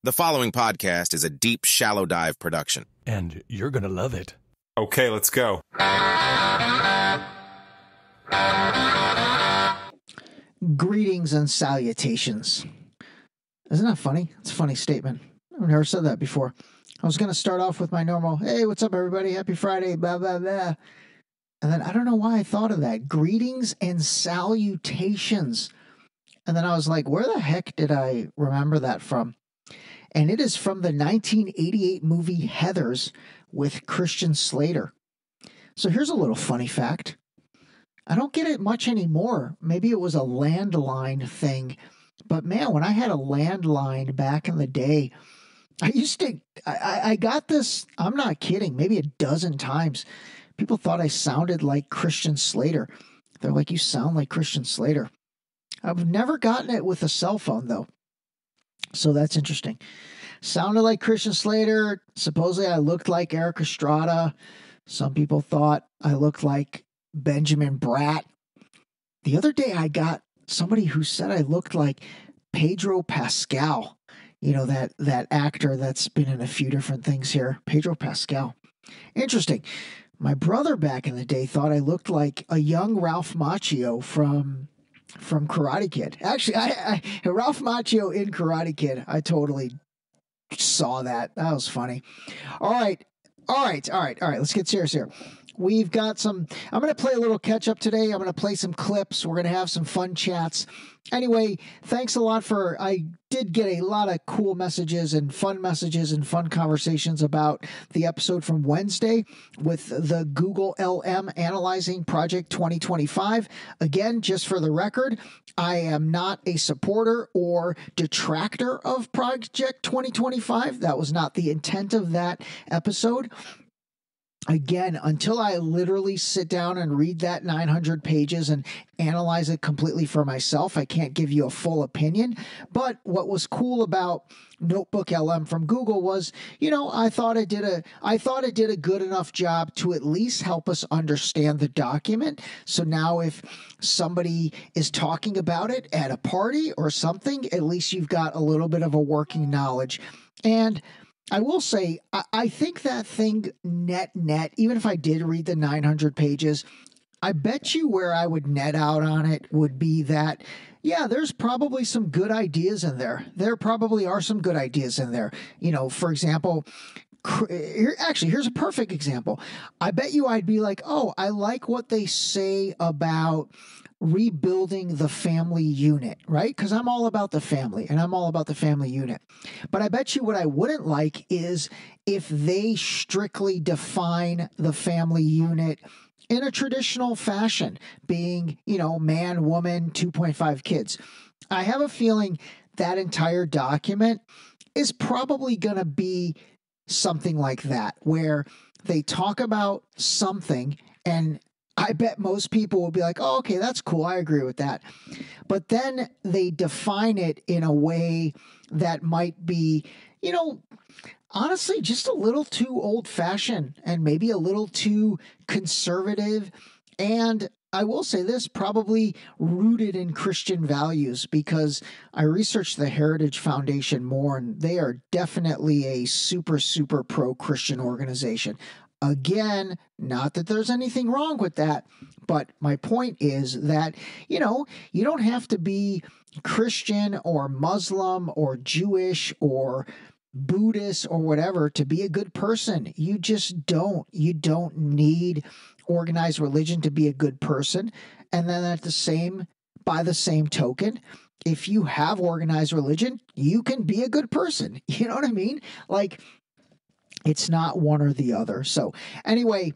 The following podcast is a deep, shallow dive production. And you're going to love it. Okay, let's go. Greetings and salutations. Isn't that funny? It's a funny statement. I've never said that before. I was going to start off with my normal, hey, what's up, everybody? Happy Friday, blah, blah, blah. And then I don't know why I thought of that. Greetings and salutations. And then I was like, where the heck did I remember that from? And it is from the 1988 movie Heathers with Christian Slater. So here's a little funny fact. I don't get it much anymore. Maybe it was a landline thing. But man, when I had a landline back in the day, I got this, I'm not kidding, maybe a dozen times. People thought I sounded like Christian Slater. They're like, you sound like Christian Slater. I've never gotten it with a cell phone, though. So that's interesting. Sounded like Christian Slater. Supposedly I looked like Eric Estrada. Some people thought I looked like Benjamin Bratt. The other day I got somebody who said I looked like Pedro Pascal. You know, that actor that's been in a few different things here. Pedro Pascal. Interesting. My brother back in the day thought I looked like a young Ralph Macchio from Karate Kid. Actually, I Ralph Macchio in Karate Kid. I totally saw that. That was funny. All right. Let's get serious here. We've got I'm going to play a little catch up today. I'm going to play some clips. We're going to have some fun chats. Anyway, thanks a lot I did get a lot of cool messages and fun conversations about the episode from Wednesday with the Google LM Analyzing Project 2025. Again, just for the record, I am not a supporter or detractor of Project 2025. That was not the intent of that episode. Again, until I literally sit down and read that 900 pages and analyze it completely for myself, I can't give you a full opinion. But what was cool about Notebook LM from Google was, I thought it did a good enough job to at least help us understand the document. So now if somebody is talking about it at a party or something, at least you've got a little bit of a working knowledge. And I will say, I think that thing net, even if I did read the 900 pages, I bet you where I would net out on it would be that, yeah, there's probably some good ideas in there. There probably are some good ideas in there. For example, here's a perfect example. I bet you I'd be like, oh, I like what they say about rebuilding the family unit, right? Because I'm all about the family and I'm all about the family unit. But I bet you what I wouldn't like is if they strictly define the family unit in a traditional fashion, being, man, woman, 2.5 kids. I have a feeling that entire document is probably going to be something like that, where they talk about something and I bet most people will be like, oh, okay, that's cool. I agree with that. But then they define it in a way that might be, honestly, just a little too old-fashioned and maybe a little too conservative. And I will say this, probably rooted in Christian values, because I researched the Heritage Foundation more, and they are definitely a super, super pro-Christian organization. Again, not that there's anything wrong with that, but my point is that, you don't have to be Christian or Muslim or Jewish or Buddhist or whatever to be a good person. You just don't. You don't need organized religion to be a good person. And then by the same token, if you have organized religion, you can be a good person. You know what I mean? Like, it's not one or the other. So anyway,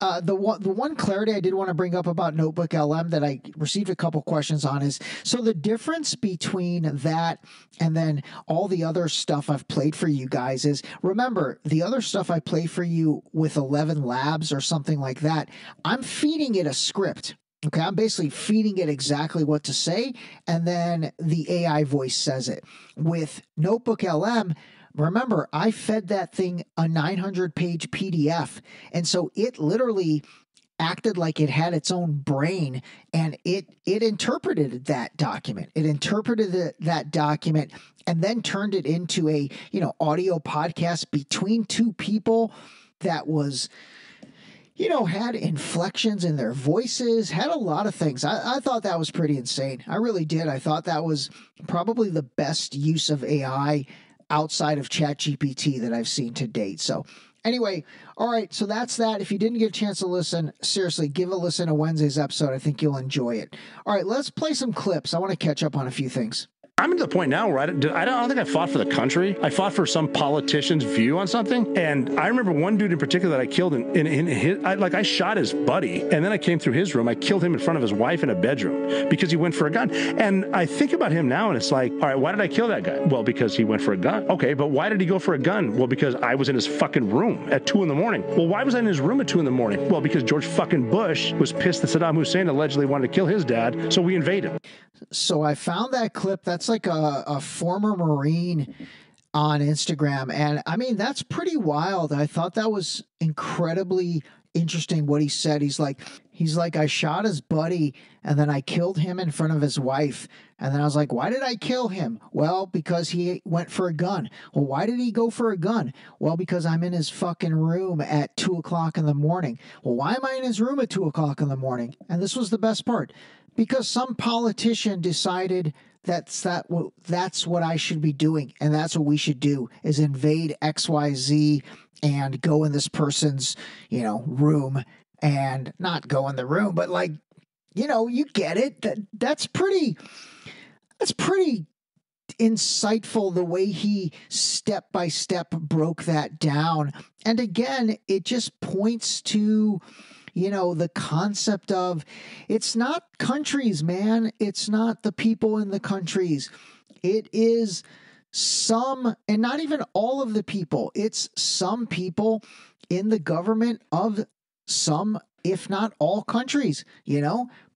the one clarity I did want to bring up about Notebook LM that I received a couple questions on is, so the difference between that and then all the other stuff I've played for you guys is, remember, the other stuff I play for you with 11 Labs or something like that, I'm feeding it a script. Okay, I'm basically feeding it exactly what to say, and then the AI voice says it. With Notebook LM, remember, I fed that thing a 900-page PDF, and so it literally acted like it had its own brain, and it interpreted that document. It interpreted that document and then turned it into a, audio podcast between two people that was, had inflections in their voices, had a lot of things. I thought that was pretty insane. I really did. I thought that was probably the best use of AI outside of ChatGPT that I've seen to date. So anyway, all right, so that's that. If you didn't get a chance to listen, seriously, give a listen to Wednesday's episode. I think you'll enjoy it. All right, let's play some clips. I want to catch up on a few things. I'm to the point now where I don't think I fought for the country. I fought for some politician's view on something. And I remember one dude in particular that I killed in his, I shot his buddy, and then I came through his room. I killed him in front of his wife in a bedroom because he went for a gun. And I think about him now, and it's like, all right, why did I kill that guy? Well, because he went for a gun. Okay, but why did he go for a gun? Well, because I was in his fucking room at 2 a.m. Well, why was I in his room at 2 a.m? Well, because George fucking Bush was pissed that Saddam Hussein allegedly wanted to kill his dad, so we invaded. So I found that clip. That's like a former Marine on Instagram. And I mean, that's pretty wild. I thought that was incredibly interesting what he said. He's like, I shot his buddy and then I killed him in front of his wife. And then I was like, why did I kill him? Well, because he went for a gun. Well, why did he go for a gun? Well, because I'm in his fucking room at 2 o'clock in the morning. Well, why am I in his room at 2 o'clock in the morning? And this was the best part. Because some politician decided that's what I should be doing, and that's what we should do, is invade XYZ and go in this person's, room, and not go in the room, but you get it. That's pretty insightful the way he step by step broke that down. And again, it just points to the concept of, it's not countries, man. It's not the people in the countries. It is some, and not even all of the people. It's some people in the government of some, if not all countries,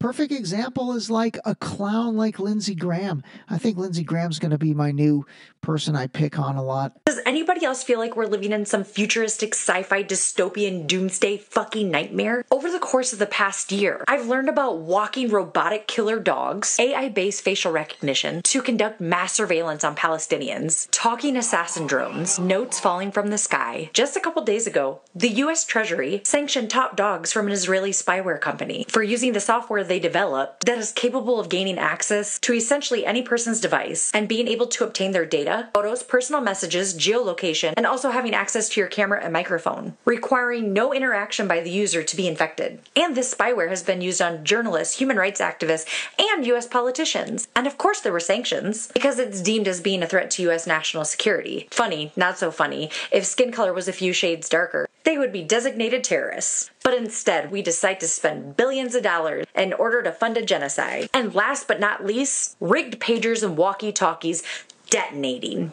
Perfect example is like a clown like Lindsey Graham. I think Lindsey Graham's going to be my new person I pick on a lot. Does anybody else feel like we're living in some futuristic sci-fi dystopian doomsday fucking nightmare? Over the course of the past year, I've learned about walking robotic killer dogs, AI-based facial recognition to conduct mass surveillance on Palestinians, talking assassin drones, notes falling from the sky. Just a couple days ago, the US Treasury sanctioned top dogs from an Israeli spyware company for using the software they developed that is capable of gaining access to essentially any person's device and being able to obtain their data, photos, personal messages, geolocation, and also having access to your camera and microphone, requiring no interaction by the user to be infected. And this spyware has been used on journalists, human rights activists, and US politicians. And of course there were sanctions, because it's deemed as being a threat to US national security. Funny, not so funny, if skin color was a few shades darker, they would be designated terrorists. But instead, we decide to spend billions of dollars in order to fund a genocide. And last but not least, rigged pagers and walkie-talkies detonating.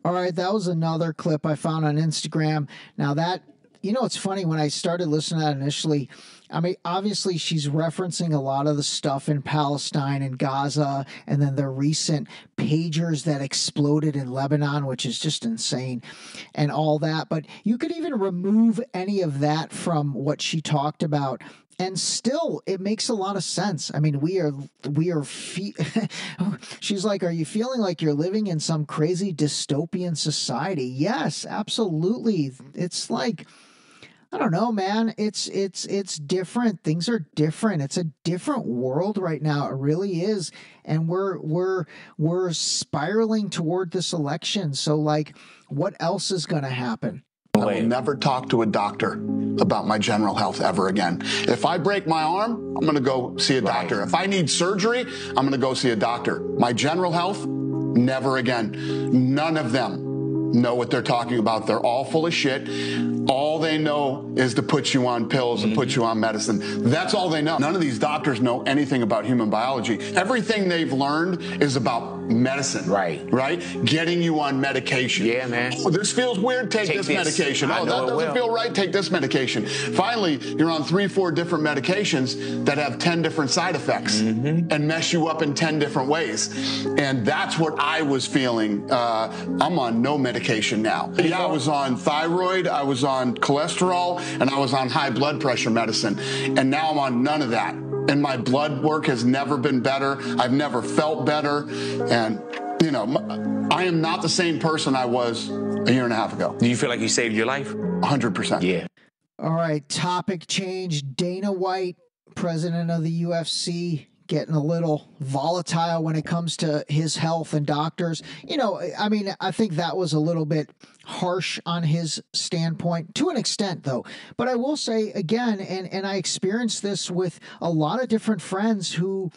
All right, that was another clip I found on Instagram. Now that, it's funny, when I started listening to that initially, I mean, obviously she's referencing a lot of the stuff in Palestine and Gaza, and then the recent pagers that exploded in Lebanon, which is just insane, and all that. But you could even remove any of that from what she talked about, and still it makes a lot of sense. I mean, she's like, are you feeling like you're living in some crazy dystopian society? Yes, absolutely. It's like, I don't know, man. It's different. Things are different. It's a different world right now. It really is. And we're spiraling toward this election. So like, what else is going to happen? I will never talk to a doctor about my general health ever again. If I break my arm, I'm going to go see a doctor. If I need surgery, I'm going to go see a doctor. My general health, never again. None of them know what they're talking about. They're all full of shit. All they know is to put you on pills and put you on medicine. That's all they know. None of these doctors know anything about human biology. Everything they've learned is about medicine. Right? Getting you on medication. Yeah, man. Oh, this feels weird. Take this medication. Oh, that doesn't feel right. Take this medication. Finally, you're on 3-4 different medications that have 10 different side effects and mess you up in 10 different ways. And that's what I was feeling. I'm on no medication now. Yeah, I was on thyroid, I was on cholesterol, and I was on high blood pressure medicine. And now I'm on none of that. And my blood work has never been better. I've never felt better. And, you know, I am not the same person I was a year and a half ago. Do you feel like you saved your life? 100%. Yeah. All right, topic change. Dana White, president of the UFC, getting a little volatile when it comes to his health and doctors. You know, I mean, I think that was a little bit harsh on his standpoint to an extent, though. But I will say again, and I experienced this with a lot of different friends who,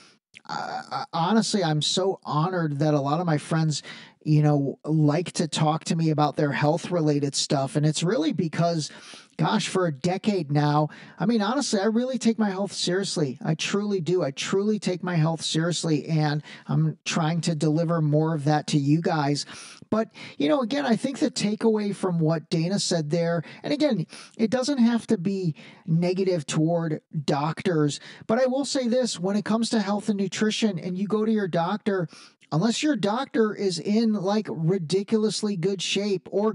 honestly, I'm so honored that a lot of my friends, you know, like to talk to me about their health related stuff. And it's really because, gosh, for a decade now, I mean, honestly, I really take my health seriously. I truly do. I truly take my health seriously. And I'm trying to deliver more of that to you guys. But, you know, again, I think the takeaway from what Dana said there, and again, it doesn't have to be negative toward doctors, but I will say this, when it comes to health and nutrition and you go to your doctor, unless your doctor is in like ridiculously good shape, or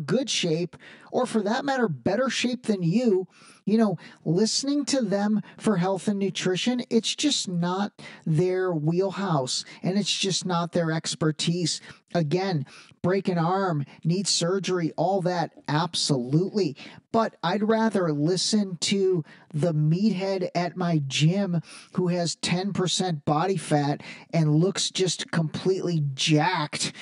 for that matter, better shape than you, you know, listening to them for health and nutrition, it's just not their wheelhouse and it's just not their expertise. Again, break an arm, need surgery, all that, absolutely. But I'd rather listen to the meathead at my gym who has 10% body fat and looks just completely jacked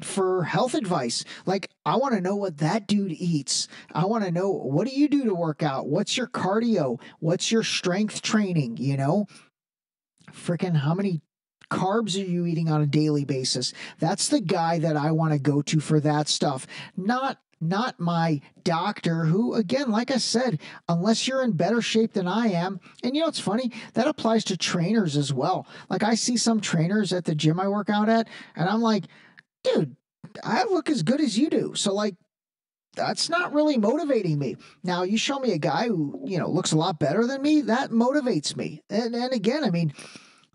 for health advice. Like, I want to know what that dude eats. I want to know, what do you do to work out? What's your cardio? What's your strength training? You know, freaking how many carbs are you eating on a daily basis? That's the guy that I want to go to for that stuff. Not my doctor who, again, like I said, unless you're in better shape than I am, and you know, it's funny, that applies to trainers as well. Like, I see some trainers at the gym I work out at, and I'm like, dude, I look as good as you do. So, like, that's not really motivating me. Now, you show me a guy who, you know, looks a lot better than me, that motivates me. And again, I mean,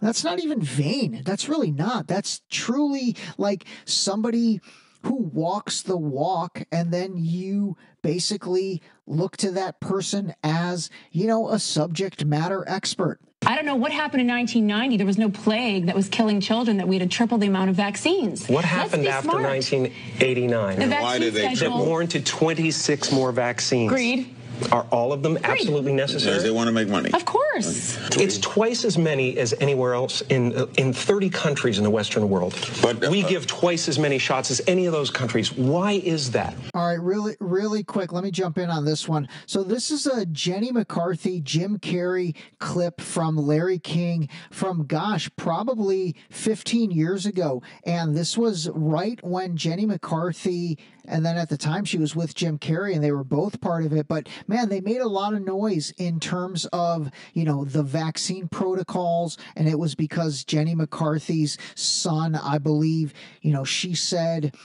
that's not even vain. That's really not. That's truly like somebody who walks the walk, and then you basically look to that person as, you know, a subject matter expert. I don't know what happened in 1990. There was no plague that was killing children, that we had tripled the amount of vaccines. What happened after 1989? Why did they? It warranted 26 more vaccines. Agreed. Are all of them absolutely necessary? Because they want to make money. Of course. It's twice as many as anywhere else in 30 countries in the Western world. But we give twice as many shots as any of those countries. Why is that? All right, really quick, let me jump in on this one. So this is a Jenny McCarthy, Jim Carrey clip from Larry King from, gosh, probably 15 years ago. And this was right when Jenny McCarthy, and then at the time she was with Jim Carrey, and they were both part of it. But man, they made a lot of noise in terms of, you know, the vaccine protocols. And it was because Jenny McCarthy's son, I believe, you know, she said,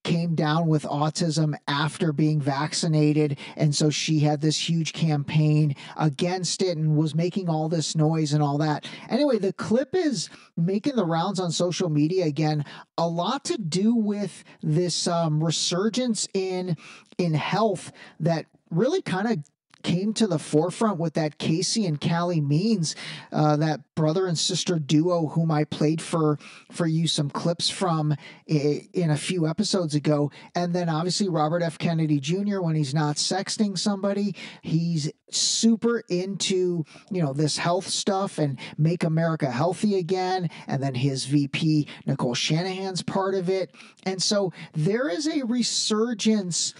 came down with autism after being vaccinated. And so she had this huge campaign against it and was making all this noise and all that. Anyway, the clip is making the rounds on social media again, a lot to do with this resurgence in health that really kind of came to the forefront with that Casey and Callie Means, that brother and sister duo whom I played for you some clips from in a few episodes ago. And then obviously Robert F. Kennedy Jr., when he's not sexting somebody, he's super into, you know, this health stuff and make America healthy again. And then his VP, Nicole Shanahan's part of it. And so there is a resurgence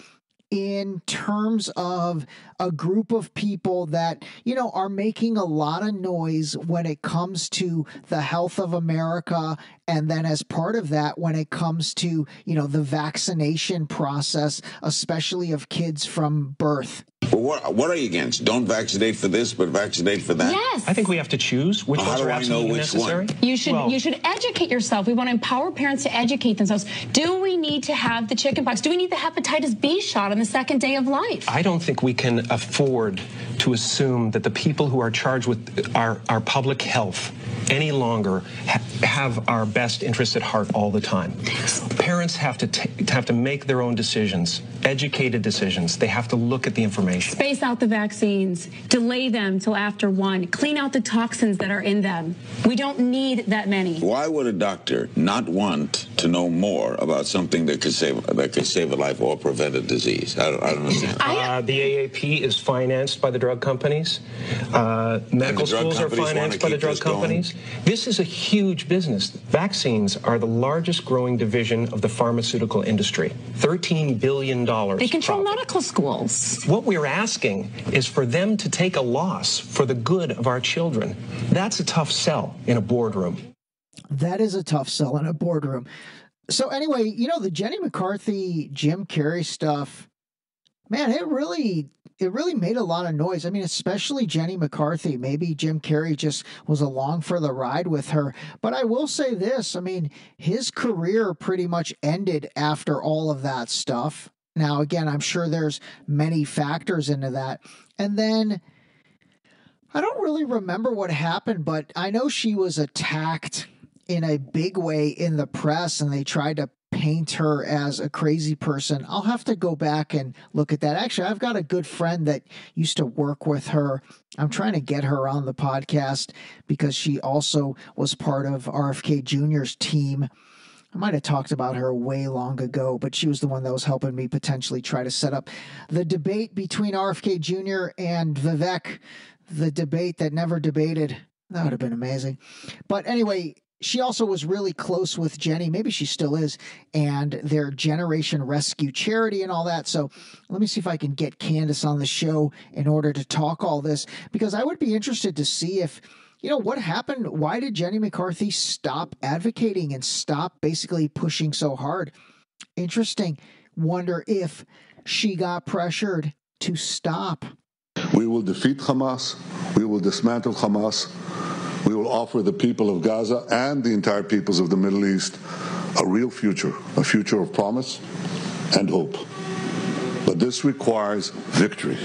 in terms of a group of people that, you know, are making a lot of noise when it comes to the health of America. And then as part of that, when it comes to, you know, the vaccination process, especially of kids from birth. Well, what are you against? Don't vaccinate for this, but vaccinate for that? Yes. I think we have to choose which ones are absolutely necessary. You should educate yourself. We want to empower parents to educate themselves. Do we need to have the chickenpox? Do we need the hepatitis B shot on the second day of life? I don't think we can afford to assume that the people who are charged with our public health any longer have our best interest at heart all the time. Parents have to make their own decisions, educated decisions. They have to look at the information. Space out the vaccines, delay them till after 1, clean out the toxins that are in them. We don't need that many. Why would a doctor not want to know more about something that could save a life or prevent a disease? I don't understand. The AAP is financed by the drug companies. Medical schools are financed by the drug companies. This is a huge business. Vaccines are the largest growing division of the pharmaceutical industry. $13 billion. They control medical schools. What we're asking is for them to take a loss for the good of our children. That's a tough sell in a boardroom. That is a tough sell in a boardroom. So anyway, the Jenny McCarthy, Jim Carrey stuff, man, it really made a lot of noise. I mean, especially Jenny McCarthy. Maybe Jim Carrey just was along for the ride with her. But I will say this, I mean, his career pretty much ended after all of that stuff. Now, again, I'm sure there's many factors into that. And then I don't really remember what happened, but I know she was attacked in a big way in the press, and they tried to paint her as a crazy person. I'll have to go back and look at that. Actually, I've got a good friend that used to work with her. I'm trying to get her on the podcast because she also was part of RFK Jr.'s team. I might have talked about her way long ago, but she was the one that was helping me potentially try to set up the debate between RFK Jr. and Vivek, the debate that never debated. That would have been amazing. But anyway, she also was really close with Jenny, maybe she still is, and their Generation Rescue charity and all that. So let me see if I can get Candace on the show in order to talk all this, because I would be interested to see if, what happened? Why did Jenny McCarthy stop advocating and stop basically pushing so hard? Interesting. Wonder if she got pressured to stop. We will defeat Hamas. We will dismantle Hamas. We will offer the people of Gaza and the entire peoples of the Middle East a real future, a future of promise and hope. But this requires victory.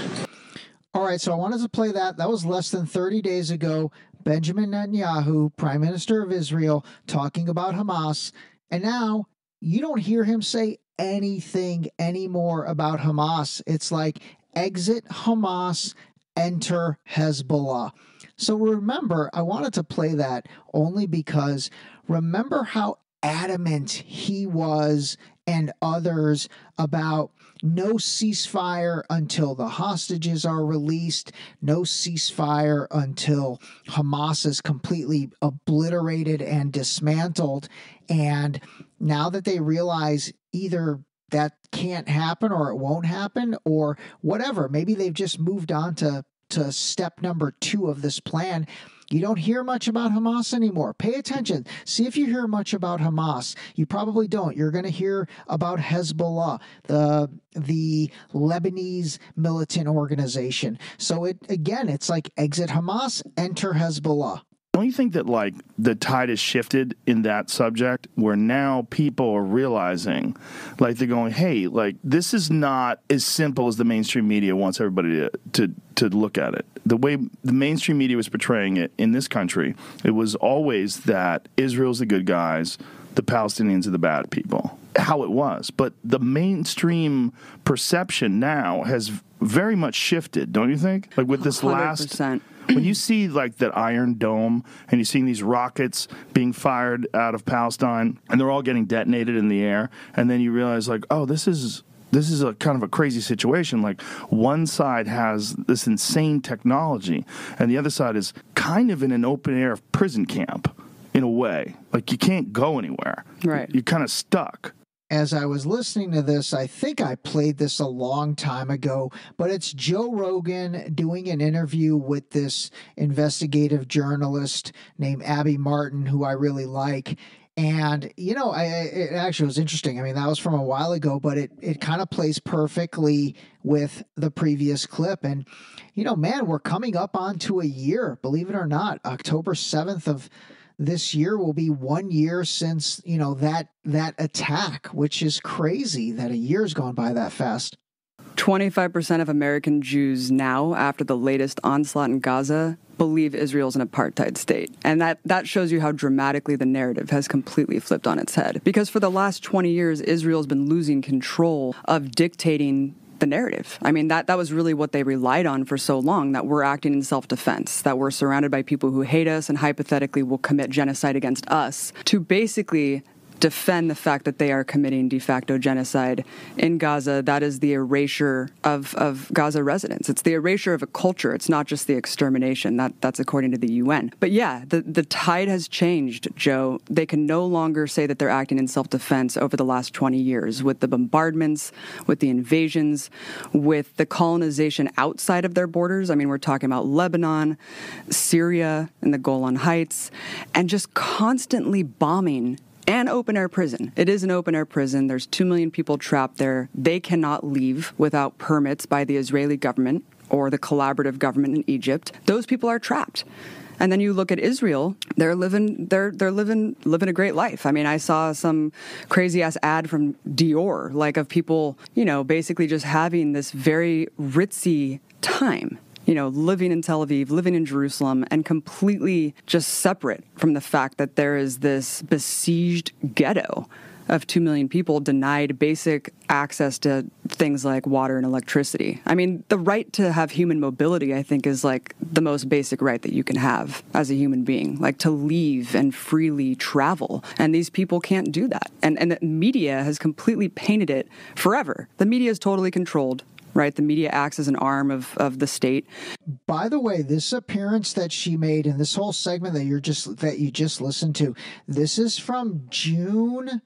All right, so I wanted to play that. That was less than 30 days ago. Benjamin Netanyahu, Prime Minister of Israel, talking about Hamas. And now you don't hear him say anything anymore about Hamas. It's like exit Hamas, enter Hezbollah. So remember, I wanted to play that only because remember how adamant he was and others about no ceasefire until the hostages are released, no ceasefire until Hamas is completely obliterated and dismantled. And now that they realize either that can't happen or it won't happen or whatever, maybe they've just moved on to step number 2 of this plan. You don't hear much about Hamas anymore. Pay attention. See if you hear much about Hamas. You probably don't. You're going to hear about Hezbollah, the Lebanese militant organization. So it's like exit Hamas, enter Hezbollah. Don't you think that, the tide has shifted in that subject where now people are realizing, they're going, hey, this is not as simple as the mainstream media wants everybody to look at it. The way the mainstream media was portraying it in this country, it was always that Israel's the good guys, the Palestinians are the bad people. How it was. But the mainstream perception now has very much shifted, don't you think? With this 100%. When you see that Iron Dome and you're seeing these rockets being fired out of Palestine and they're all getting detonated in the air, and then you realize this is a kind of a crazy situation. One side has this insane technology and the other side is kind of in an open air prison camp in a way. You can't go anywhere. Right. You're kind of stuck. As I was listening to this, I think I played this a long time ago, but it's Joe Rogan doing an interview with this investigative journalist named Abby Martin, who I really like. And, it actually was interesting. I mean, that was from a while ago, but it kind of plays perfectly with the previous clip. And, man, we're coming up onto a year, believe it or not. October 7th of this year will be 1 year since, that attack, which is crazy that a year's gone by that fast. 25% of American Jews now, after the latest onslaught in Gaza, believe Israel's an apartheid state. And that shows you how dramatically the narrative has completely flipped on its head. Because for the last 20 years, Israel's been losing control of dictating the narrative. I mean, that was really what they relied on for so long, that we're acting in self-defense, that we're surrounded by people who hate us and hypothetically will commit genocide against us, to basically defend the fact that they are committing de facto genocide in Gaza. That is the erasure of Gaza residents. It's the erasure of a culture. It's not just the extermination. That's according to the UN. But yeah, the tide has changed, Joe. They can no longer say that they're acting in self-defense over the last 20 years with the bombardments, with the invasions, with the colonization outside of their borders. I mean, we're talking about Lebanon, Syria, and the Golan Heights, and just constantly bombing an open-air prison. It is an open-air prison. There's 2 million people trapped there. They cannot leave without permits by the Israeli government or the collaborative government in Egypt. Those people are trapped. And then you look at Israel, they're living a great life. I mean, I saw some crazy-ass ad from Dior, of people, basically just having this very ritzy time. Living in Tel Aviv, living in Jerusalem, and completely just separate from the fact that there is this besieged ghetto of 2 million people denied basic access to things like water and electricity. I mean, the right to have human mobility, I think, is the most basic right that you can have as a human being, to leave and freely travel. And these people can't do that. And the media has completely painted it forever. The media is totally controlled. Right, the media acts as an arm of the state. By the way, this appearance that she made in this whole segment that you just listened to, this is from June.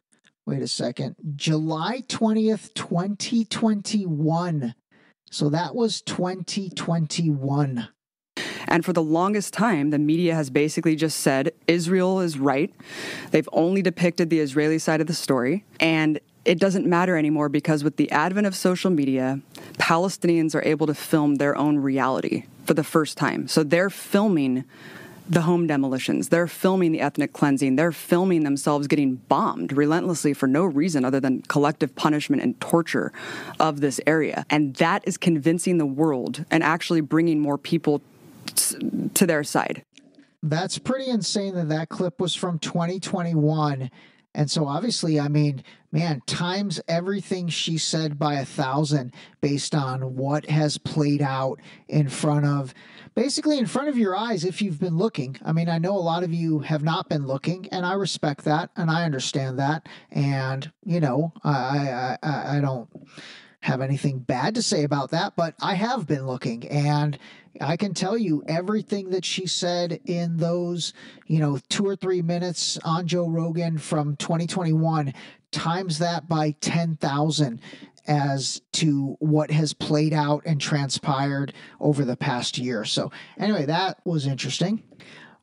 Wait a second, July 20th, 2021. So that was 2021. And for the longest time, the media has basically just said Israel is right. They've only depicted the Israeli side of the story, and it doesn't matter anymore because with the advent of social media, Palestinians are able to film their own reality for the first time. So they're filming the home demolitions. They're filming the ethnic cleansing. They're filming themselves getting bombed relentlessly for no reason other than collective punishment and torture of this area. And that is convincing the world and actually bringing more people to their side. That's pretty insane that clip was from 2021. And so obviously, I mean, man, times everything she said by 1,000 based on what has played out basically in front of your eyes if you've been looking. I mean, I know a lot of you have not been looking, and I respect that, and I understand that. And, I don't have anything bad to say about that, but I have been looking, and I can tell you everything that she said in those, 2 or 3 minutes on Joe Rogan from 2021, times that by 10,000 as to what has played out and transpired over the past year. So anyway, that was interesting.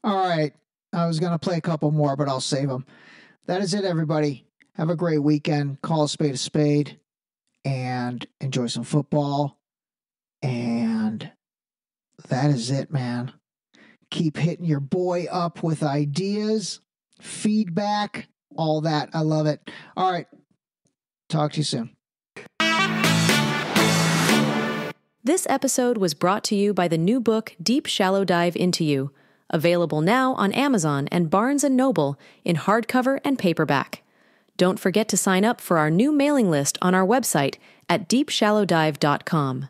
All right. I was going to play a couple more, but I'll save them. That is it, everybody. Have a great weekend. Call a spade, and enjoy some football. And that is it, man. Keep hitting your boy up with ideas, feedback, all that. I love it. All right. Talk to you soon. This episode was brought to you by the new book, Deep Shallow Dive Into You, available now on Amazon and Barnes & Noble in hardcover and paperback. Don't forget to sign up for our new mailing list on our website at deepshallowdive.com.